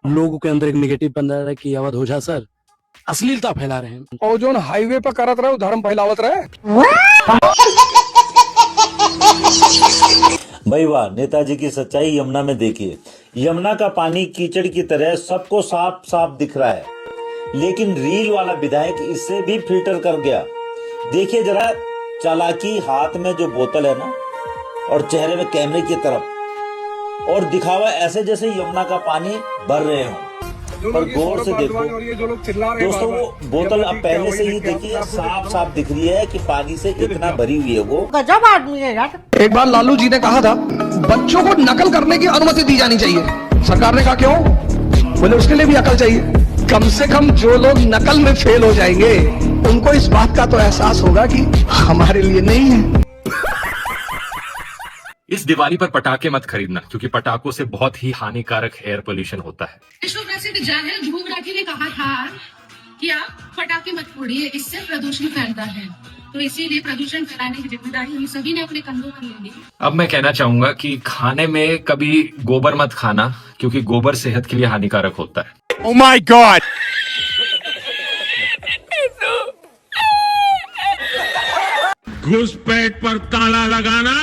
लोगों के अंदर एक नेगेटिव बन रहा है कि अवधोजा सर अश्लीलता फैला रहे हैं। और जो हाईवे पर करत रहे धर्म फैलावत रहे। भाई वाह, नेताजी की सच्चाई यमुना में देखिए। यमुना का पानी कीचड़ की तरह सबको साफ साफ दिख रहा है, लेकिन रील वाला विधायक इससे भी फिल्टर कर गया। देखिए जरा चालाकी, हाथ में जो बोतल है ना और चेहरे में कैमरे की तरफ, और दिखावा ऐसे जैसे यमुना का पानी भर रहे हो। पर गौर से देखो दोस्तों, वो बोतल अब पहले से ही देखिए साफ साफ दिख रही है कि पानी से इतना भरी हुई है वो। गजब आदमी है यार। एक बार लालू जी ने कहा था बच्चों को नकल करने की अनुमति दी जानी चाहिए। सरकार ने कहा क्यों? बोले उसके लिए भी अकल चाहिए। कम से कम जो लोग नकल में फेल हो जाएंगे उनको इस बात का तो एहसास होगा कि हमारे लिए नहीं है। इस दिवाली पर पटाखे मत खरीदना, क्योंकि पटाखों से बहुत ही हानिकारक एयर पोल्यूशन होता है। विश्व प्रसिद्ध जाहिर धूम राठी ने कहा था कि आप पटाखे मत फोड़िए, इससे प्रदूषण फैलता है। तो इसीलिए प्रदूषण फैलाने की जिम्मेदारी हम सभी ने अपने कंधों पर ले ली। अब मैं कहना चाहूंगा कि खाने में कभी गोबर मत खाना, क्योंकि गोबर सेहत के लिए हानिकारक होता है। Oh my God! घुसपैठ पर ताला लगाना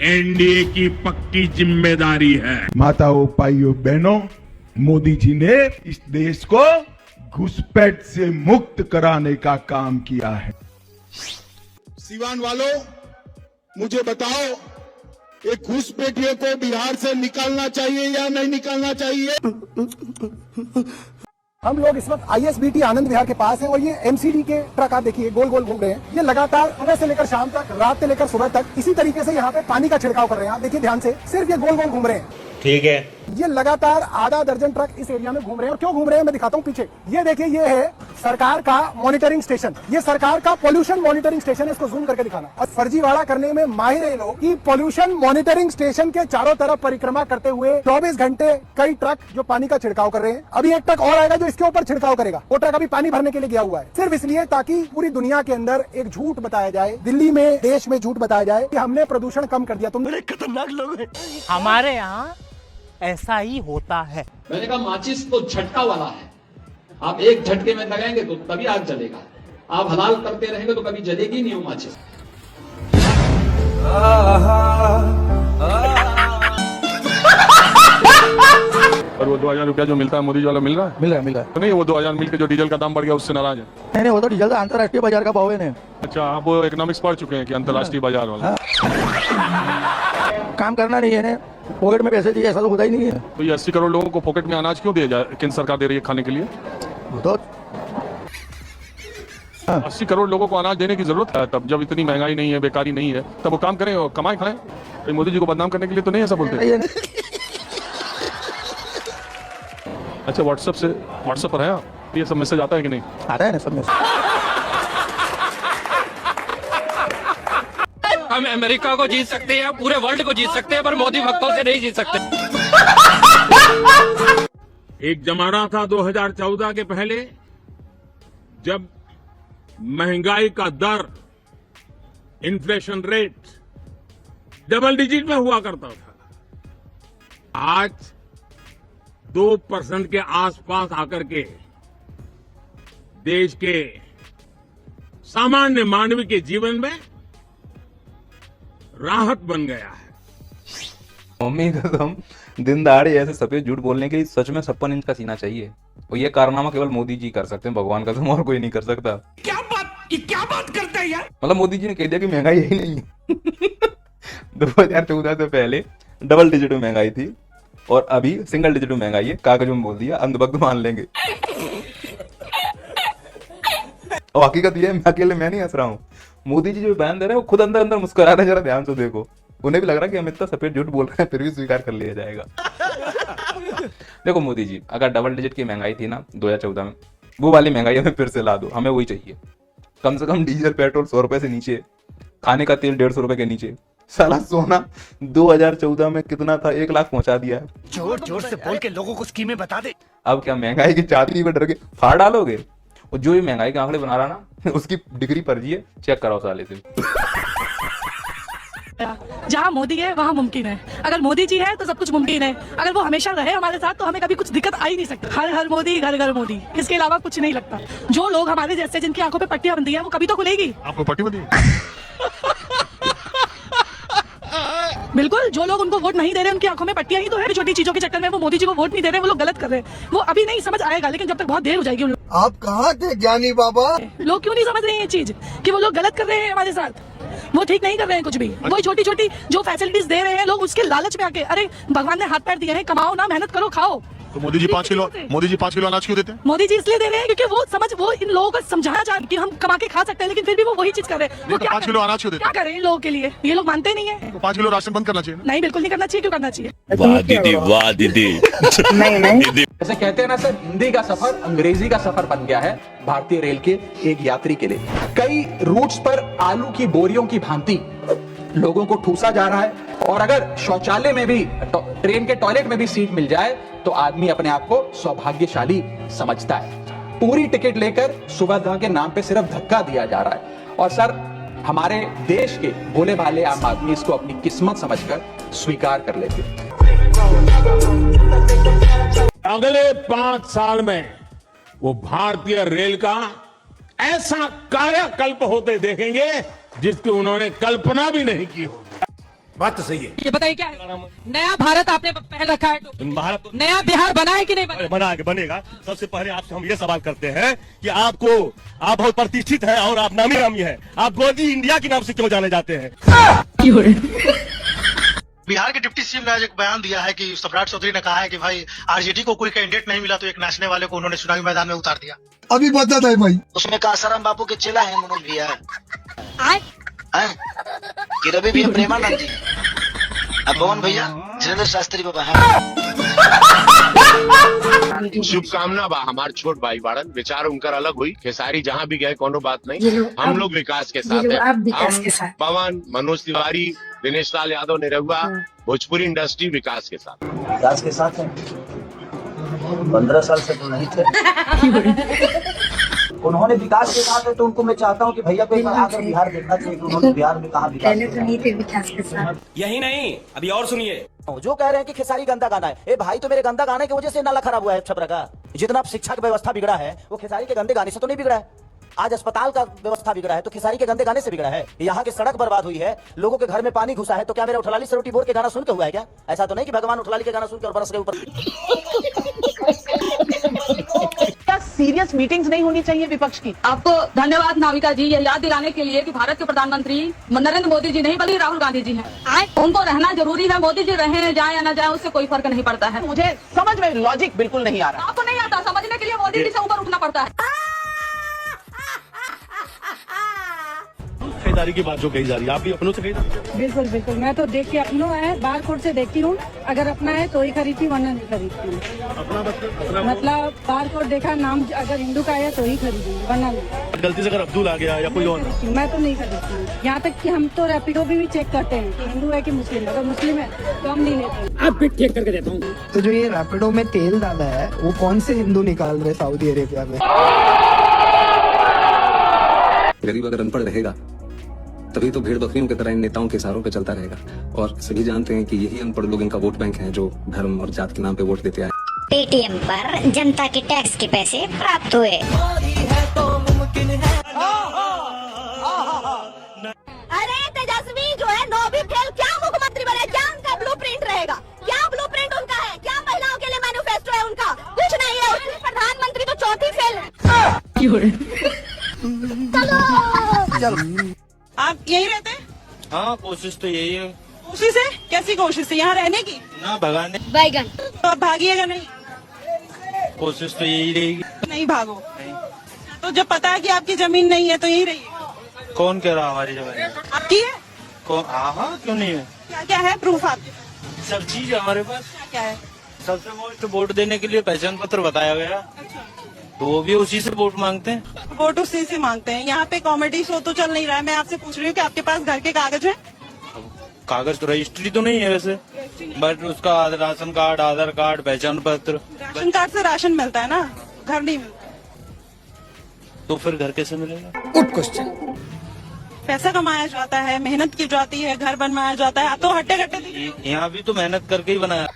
एनडीए की पक्की जिम्मेदारी है। माताओं, भाइयों, बहनों, मोदी जी ने इस देश को घुसपैठ से मुक्त कराने का काम किया है। सीवान वालों, मुझे बताओ, ये घुसपैठियों को बिहार से निकालना चाहिए या नहीं निकालना चाहिए? हम लोग इस वक्त आईएसबीटी आनंद विहार के पास हैं और ये एमसीडी के ट्रक आप देखिए गोल गोल घूम रहे हैं। ये लगातार सुबह से लेकर शाम तक, रात से लेकर सुबह तक इसी तरीके से यहाँ पे पानी का छिड़काव कर रहे हैं। आप देखिए ध्यान से, सिर्फ ये गोल गोल घूम रहे हैं। ठीक है, ये लगातार आधा दर्जन ट्रक इस एरिया में घूम रहे हैं। और क्यों घूम रहे हैं मैं दिखाता हूँ पीछे। ये देखिए, ये है सरकार का मॉनिटरिंग स्टेशन। ये सरकार का पोल्यूशन मॉनिटरिंग स्टेशन है। इसको जूम करके दिखाना। और फर्जीवाड़ा करने में माहिर है लोग कि पोल्यूशन मॉनिटरिंग स्टेशन के चारों तरफ परिक्रमा करते हुए 24 घंटे कई ट्रक जो पानी का छिड़काव कर रहे हैं। अभी एक ट्रक और आएगा जो इसके ऊपर छिड़काव करेगा। वो ट्रक अभी पानी भरने के लिए गया हुआ है, सिर्फ इसलिए ताकि पूरी दुनिया के अंदर एक झूठ बताया जाए, दिल्ली में, देश में झूठ बताया जाए कि हमने प्रदूषण कम कर दिया। तुम बड़े खतरनाक लोग हैं। हमारे यहाँ ऐसा ही होता है। मैंने कहा माचिस तो झटका वाला है, आप एक झटके में लगाएंगे तो तभी आग जलेगा। आप हलाल करते रहेंगे तो कभी जलेगी नहीं वो माचिस। और वो 2000 रुपया जो मिलता है मोदी जी वाला मिल रहा है? मिल रहा है। तो नहीं, वो 2000 मिल के जो डीजल का दाम बढ़ गया उससे नाराज है? नहीं, वो तो डीजल का अंतर्राष्ट्रीय बाजार का भाव है। अच्छा, आप वो इकोनॉमिक्स पढ़ चुके हैं कि अंतर्राष्ट्रीय बाजार वाला। काम करना नहीं है, पॉकेट में पैसे दिए, ऐसा तो होता ही नहीं है। तो ये 80 करोड़ लोगों को पॉकेट में अनाज क्यों दिया जाए? केंद्र सरकार दे रही है खाने के लिए। तो 80 करोड़ लोगों को अनाज देने की जरूरत है। तब जब इतनी महंगाई नहीं है, बेकारी नहीं है, तब वो काम करें और कमाए खाएं। तो मोदी जी को बदनाम करने के लिए तो नहीं ऐसा बोलते? अच्छा, व्हाट्सएप पर है आप? ये सब मैसेज आता है कि नहीं? आता है ना सब मैसेज। हम अमेरिका को जीत सकते हैं, पूरे वर्ल्ड को जीत सकते हैं, पर मोदी भक्तों से नहीं जीत सकते। एक जमाना था 2014 के पहले, जब महंगाई का दर, इन्फ्लेशन रेट डबल डिजिट में हुआ करता था। आज 2% के आसपास आकर के देश के सामान्य मानव के जीवन में राहत बन गया है। मम्मी कसम, दिन दहाड़े ऐसे सफेद झूठ बोलने के लिए सच में 56 इंच का सीना चाहिए। और ये कारनामा केवल मोदी जी कर सकते हैं, भगवान कसम और कोई नहीं कर सकता। क्या बात करते हैं यार? मतलब मोदी जी ने कह दिया कि महंगाई यही नहीं है। 2014 से पहले डबल डिजिट में महंगाई थी और अभी सिंगल डिजिट में महंगाई है। कागज में बोल दिया, अंधभक्त मान लेंगे। और हकीकत ये है, मैं नहीं हंस रहा हूँ। मोदी जी जो बयान दे रहे हैं वो खुद अंदर अंदर मुस्कुरा रहे हैं। जरा ध्यान से देखो, उन्हें भी लग रहा है कि हम इतना सफेद झूठ बोल रहे हैं फिर भी स्वीकार कर लिया जाएगा। देखो मोदी जी, अगर डबल डिजिट की महंगाई थी ना 2014 में, वो वाली महंगाई हमें फिर से ला दो। हमें वही चाहिए। कम से कम डीजल पेट्रोल 100 रुपए से नीचे, खाने का तेल 150 रुपए के नीचे। साला सोना 2014 में कितना था? 1 लाख पहुंचा दिया है। जोर जोर से बोल के लोगों को स्कीमें बता दे। अब क्या महंगाई की चादरी पे डर के फाड़ डालोगे? और जो ये महंगाई के आंकड़े बना रहा ना, उसकी डिग्री फर्जी है। चेक कराओ साले से। जहाँ मोदी है वहाँ मुमकिन है। अगर मोदी जी है तो सब कुछ मुमकिन है। अगर वो हमेशा रहे हमारे साथ तो हमें कभी कुछ दिक्कत आ ही नहीं सकती। हर हर मोदी, घर घर मोदी, इसके अलावा कुछ नहीं लगता। जो लोग हमारे जैसे जिनकी आंखों पे पट्टियां बंधी है वो कभी तो खुलेगी। आपको पट्टी बंदी बिल्कुल, जो लोग उनको वोट नहीं दे रहे उनकी आंखों में पट्टियां ही तो है। छोटी चीजों के चक्कर में वो मोदी जी को वोट नहीं दे रहे, वो लोग गलत कर रहे हैं। वो अभी नहीं समझ आएगा, लेकिन जब तक बहुत देर हो जाएगी। आप कहाँ थे ज्ञानी बाबा? लोग क्यों नहीं समझ रहे हैं ये चीज कि वो लोग गलत कर रहे हैं हमारे साथ, वो ठीक नहीं कर रहे हैं कुछ भी। वही छोटी छोटी जो फैसिलिटीज दे रहे हैं लोग, उसके लालच में आके, अरे भगवान ने हाथ पैर दिए हैं, कमाओ ना, मेहनत करो, खाओ। तो मोदी जी 5 किलो अनाज क्यों देते हैं? मोदी जी इसलिए दे रहे हैं क्योंकि वो इन लोगों को समझाना चाहते कि हम कमा के खा सकते हैं, लेकिन फिर भी वो वही चीज कर रहे हैं। तो 5 किलो अनाज क्यों देते क्या करें इन लोगों के लिए? ये लोग मानते नहीं है। तो 5 किलो राशन बंद करना चाहिए। नहीं, बिल्कुल नहीं करना चाहिए। क्यों करना चाहिए? वाह दीदी, वाह दीदी। जैसे कहते हैं ना सर, हिंदी का सफर अंग्रेजी का सफर बन गया है भारतीय रेल के एक यात्री के लिए। कई रूट्स पर आलू की बोरियों की भांति लोगों को ठूसा जा रहा है, और अगर शौचालय में भी, ट्रेन के टॉयलेट में भी सीट मिल जाए तो आदमी अपने आप को सौभाग्यशाली समझता है। पूरी टिकट लेकर सुविधा के नाम पे सिर्फ धक्का दिया जा रहा है। और सर, हमारे देश के भोले भाले आम आदमी इसको अपनी किस्मत समझकर स्वीकार कर लेते हैं। अगले 5 साल में वो भारतीय रेल का ऐसा कायाकल्प होते देखेंगे जिसकी उन्होंने कल्पना भी नहीं की हो। बात तो सही है। ये बताइए क्या है? नया भारत आपने पहन रखा है तो भारत नया बिहार बना है कि नहीं बना? बना के बनेगा। सबसे पहले आपसे हम ये सवाल करते हैं कि आप बहुत प्रतिष्ठित है और आप नामी नामी है, आप गोदी इंडिया के नाम से क्यों जाने जाते हैं? बिहार के डिप्टी सीएम ने आज एक बयान दिया है कि सम्राट चौधरी ने कहा है कि भाई आरजेडी को कोई कैंडिडेट नहीं मिला तो एक नाचने वाले को उन्होंने चुनावी मैदान में उतार दिया। अभी बता था भाई, उसमें कासाराम बापू के चेला है मनोज भैया, कि रवि भैया, प्रेमानंद जी, अब पवन भैया, जितेंद्र शास्त्री बाबा है। शुभकामना बा हमार छोट भाई बाड़न, विचार उनकर अलग हुई। खेसारी जहाँ भी गए कोनो बात नहीं, हम लोग विकास के साथ हैं। हम पवन, मनोज तिवारी, दिनेश लाल यादव, निरहुआ, भोजपुरी इंडस्ट्री विकास के साथ। विकास के साथ है। 15 साल से तो नहीं थे। उन्होंने विकास के साथ है तो उनको मैं चाहता हूँ कि भैया को आकर बिहार देखना चाहिए कि उन्होंने बिहार में कहा विकास के साथ। यही नहीं, अभी और सुनिए। जो कह रहे हैं कि खेसारी गंदा गाना है, ए भाई, तो मेरे गंदा गाने की वजह से नाला खराब हुआ है छपरा का। जितना शिक्षा की व्यवस्था बिगड़ा है वो खेसारी के गंदे गाने से तो नहीं बिगड़ा है। आज अस्पताल का व्यवस्था बिगड़ा है तो खेसारी के गंदे गाने से बिगड़ा है। यहाँ की सड़क बर्बाद हुई है, लोगों के घर में पानी घुसा है, तो क्या मेरा उठलाली से रोटी बोर के गाना सुन के हुआ है क्या? ऐसा तो नहीं कि भगवान उठलाली के गाना सुन के और बरस के ऊपर। क्या सीरियस मीटिंग्स नहीं होनी चाहिए विपक्ष की? आपको धन्यवाद नाविका जी, ये याद दिलाने के लिए कि भारत के प्रधानमंत्री नरेंद्र मोदी जी नहीं बल्कि राहुल गांधी जी हैं। उनको रहना जरूरी है। मोदी जी रहे जाए या न जाए उससे कोई फर्क नहीं पड़ता है। मुझे समझ में लॉजिक बिल्कुल नहीं आ रहा। आपको नहीं आता, समझने के लिए मोदी जी से ऊपर उठना पड़ता है। खरीदारी की बात जो कही जा रही है, आप भी अपनों से खरीदारी? बिल्कुल बिल्कुल, मैं तो देख के अपनों है, बार कोड से देखती हूँ। अगर अपना है तो ही खरीदती, वरना नहीं खरीदती हूँ। अपना मतलब बार कोड देखा, नाम अगर हिंदू का है तो ही खरीदूंगी, वरना नहीं। गलती से अगर अब्दुल आ गया या कोई और, मैं तो नहीं खरीदती हूँ। यहाँ तक कि हम तो रैपिडो भी चेक करते हैं कि हिंदू है कि मुस्लिम। अगर मुस्लिम है तो हम नहीं लेते। अब भी चेक करके देता हूँ। तो जो ये रैपिडो में तेल डाला है वो कौन से हिंदू निकाल रहे सऊदी अरेबिया में? गरीब अगर अनपढ़ रहेगा तभी तो भेड़ बकरियों की तरह इन नेताओं के इशारों पे चलता रहेगा। और सभी जानते हैं कि यही अनपढ़ लोग इनका वोट बैंक है, जो धर्म और जात के नाम पे वोट देते आए। पेटीएम पर जनता के टैक्स के पैसे प्राप्त हुए। अरे तेजस्वी जो है, नो भी फेल, क्या मुख्यमंत्री बने? क्या उनका ब्लूप्रिंट रहेगा? क्या ब्लूप्रिंट उनका है? क्या महिलाओं के लिए मैनिफेस्टो है उनका? कुछ नहीं है। उसमें प्रधानमंत्री तो चौथी फेल है। चलो, आप यही रहते हैं? हाँ, कोशिश तो यही है। कोशिश है? कैसी कोशिश है? यहाँ रहने की? ना भगाने। बैगन तो अब भागिएगा नहीं? कोशिश तो यही रहेगी। नहीं भागो। तो जब पता है कि आपकी जमीन नहीं है तो यही रहिए। कौन कह रहा हमारी जमीन आपकी है? कौन? हाँ, क्यों नहीं है? क्या क्या है प्रूफ आपके? सब चीज है हमारे पास। क्या है? सबसे मोस्ट वोट देने के लिए पहचान पत्र बताया गया, तो वो भी उसी से वोट मांगते हैं। वोट उसी से मांगते हैं। यहाँ पे कॉमेडी शो तो चल नहीं रहा है। मैं आपसे पूछ रही हूँ कि आपके पास घर के कागज है? कागज तो रजिस्ट्री तो नहीं है वैसे, बट उसका राशन कार्ड, आधार कार्ड, पहचान पत्र। राशन कार्ड से राशन मिलता है ना, घर नहीं मिलता। तो फिर घर कैसे मिलेगा? Good question. पैसा कमाया जाता है, मेहनत की जाती है, घर बनवाया जाता है, तो हट्टे कट्टे यहाँ भी तो मेहनत करके ही बनाया।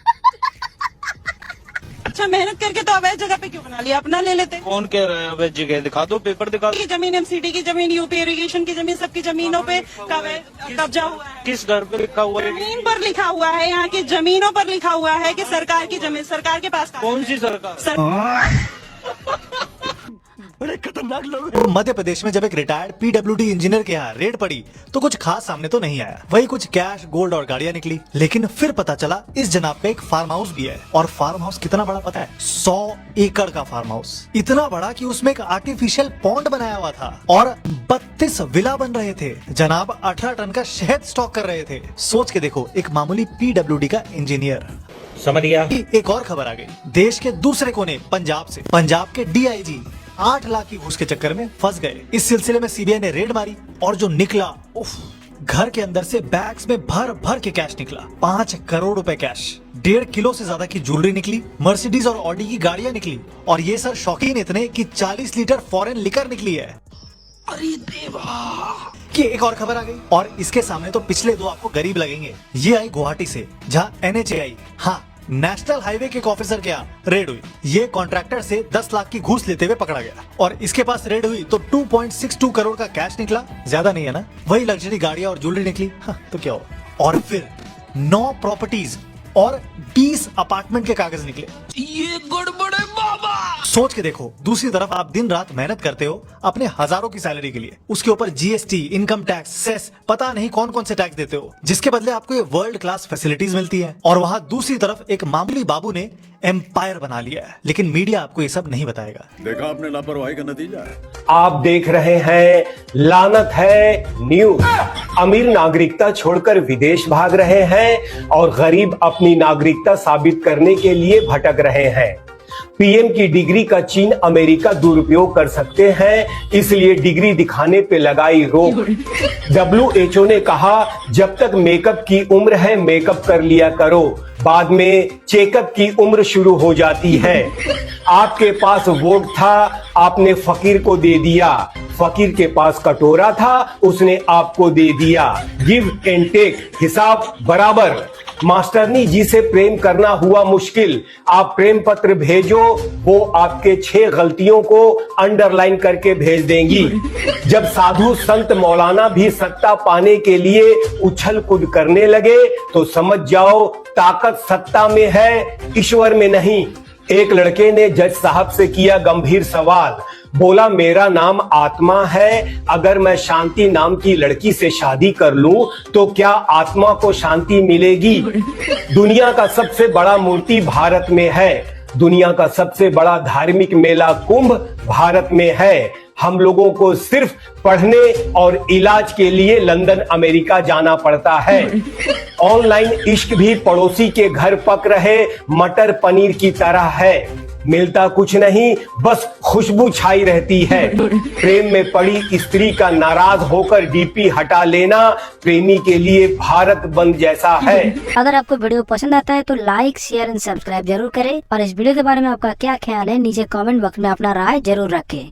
अच्छा मेहनत करके तो अवैध जगह पे क्यों बना लिया, अपना ले लेते। कौन कह रहा है अवैध जगह? दिखा दो, पेपर दिखा दो। की जमीन, एमसीडी की जमीन, यूपी इरिगेशन की जमीन, सबकी जमीनों पे कब्जा हुआ है। किस घर पे लिखा हुआ है? जमीन पर लिखा हुआ है, यहाँ की जमीनों पर लिखा हुआ है कि सरकार की जमीन, सरकार के पास। कौन सी सरकार? बड़े खतरनाक लोग हैं। मध्य प्रदेश में जब एक रिटायर्ड पीडब्ल्यूडी इंजीनियर के यहाँ रेड पड़ी तो कुछ खास सामने तो नहीं आया, वही कुछ कैश, गोल्ड और गाड़ियां निकली। लेकिन फिर पता चला इस जनाब पे एक फार्म हाउस भी है। और फार्म हाउस कितना बड़ा पता है? 100 एकड़ का फार्म हाउस। इतना बड़ा कि उसमें एक आर्टिफिशियल पॉन्ड बनाया हुआ था और 32 विला बन रहे थे। जनाब 18 टन का शहद स्टॉक कर रहे थे। सोच के देखो, एक मामूली पीडब्ल्यूडी का इंजीनियर। समझ गया। एक और खबर आ गई देश के दूसरे कोने पंजाब से। पंजाब के डीआईजी 8 लाख की घूस के चक्कर में फंस गए। इस सिलसिले में सीबीआई ने रेड मारी और जो निकला, उफ, घर के अंदर से बैग्स में भर भर के कैश निकला। 5 करोड़ रुपए कैश, 1.5 किलो से ज्यादा की ज्वेलरी निकली, मर्सिडीज और ऑडी की गाड़ियां निकली और ये सर शौकीन इतने कि 40 लीटर फॉरेन लिकर निकली है। अरे देवा! कि एक और खबर आ गई और इसके सामने तो पिछले 2 आपको गरीब लगेंगे। ये आई गुवाहाटी से, जहाँ एनएचएआई, हाँ, नेशनल हाईवे के एक ऑफिसर के यहाँ रेड हुई। ये कॉन्ट्रैक्टर से 10 लाख की घूस लेते हुए पकड़ा गया और इसके पास रेड हुई तो 2.62 करोड़ का कैश निकला। ज्यादा नहीं है ना? वही लग्जरी गाड़ियां और ज्वेलरी निकली। हाँ, तो क्या हुआ? और फिर 9 प्रॉपर्टीज और 20 अपार्टमेंट के कागज निकले। ये गड़बड़ है बाबा। सोच के देखो, दूसरी तरफ आप दिन रात मेहनत करते हो अपने हजारों की सैलरी के लिए, उसके ऊपर जीएसटी, इनकम टैक्स, सेस, पता नहीं कौन कौन से टैक्स देते हो, जिसके बदले आपको ये वर्ल्ड क्लास फैसिलिटीज मिलती है। और वहाँ दूसरी तरफ एक मामूली बाबू ने एम्पायर बना लिया है, लेकिन मीडिया आपको ये सब नहीं बताएगा। देखा आपने लापरवाही का नतीजा है। आप देख रहे हैं लानत है न्यूज। अमीर नागरिकता छोड़कर विदेश भाग रहे हैं और गरीब अपनी नागरिकता साबित करने के लिए भटक रहे हैं। पीएम की डिग्री का चीन, अमेरिका दुरुपयोग कर सकते हैं, इसलिए डिग्री दिखाने पे लगाई रोक। WHO ने कहा, जब तक मेकअप की उम्र है मेकअप कर लिया करो, बाद में चेकअप की उम्र शुरू हो जाती है। आपके पास वोट था, आपने फकीर को दे दिया। फकीर के पास कटोरा था, उसने आपको दे दिया। गिव एंड टेक, हिसाब बराबर। मास्टरनी जी से प्रेम करना हुआ मुश्किल, आप प्रेम पत्र भेजो, वो आपके 6 गलतियों को अंडरलाइन करके भेज देंगी। जब साधु संत मौलाना भी सत्ता पाने के लिए उछल कूद करने लगे तो समझ जाओ ताकत सत्ता में है, ईश्वर में नहीं। एक लड़के ने जज साहब से किया गंभीर सवाल, बोला मेरा नाम आत्मा है, अगर मैं शांति नाम की लड़की से शादी कर लूं तो क्या आत्मा को शांति मिलेगी? दुनिया का सबसे बड़ा मूर्ति भारत में है, दुनिया का सबसे बड़ा धार्मिक मेला कुंभ भारत में है। हम लोगों को सिर्फ पढ़ने और इलाज के लिए लंदन अमेरिका जाना पड़ता है। ऑनलाइन इश्क भी पड़ोसी के घर पक रहे मटर पनीर की तरह है, मिलता कुछ नहीं, बस खुशबू छाई रहती है। प्रेम में पड़ी स्त्री का नाराज होकर डीपी हटा लेना प्रेमी के लिए भारत बंद जैसा है। अगर आपको वीडियो पसंद आता है तो लाइक, शेयर एंड सब्सक्राइब जरूर करें और इस वीडियो के बारे में आपका क्या ख्याल है नीचे कमेंट बॉक्स में अपना राय जरूर रखें।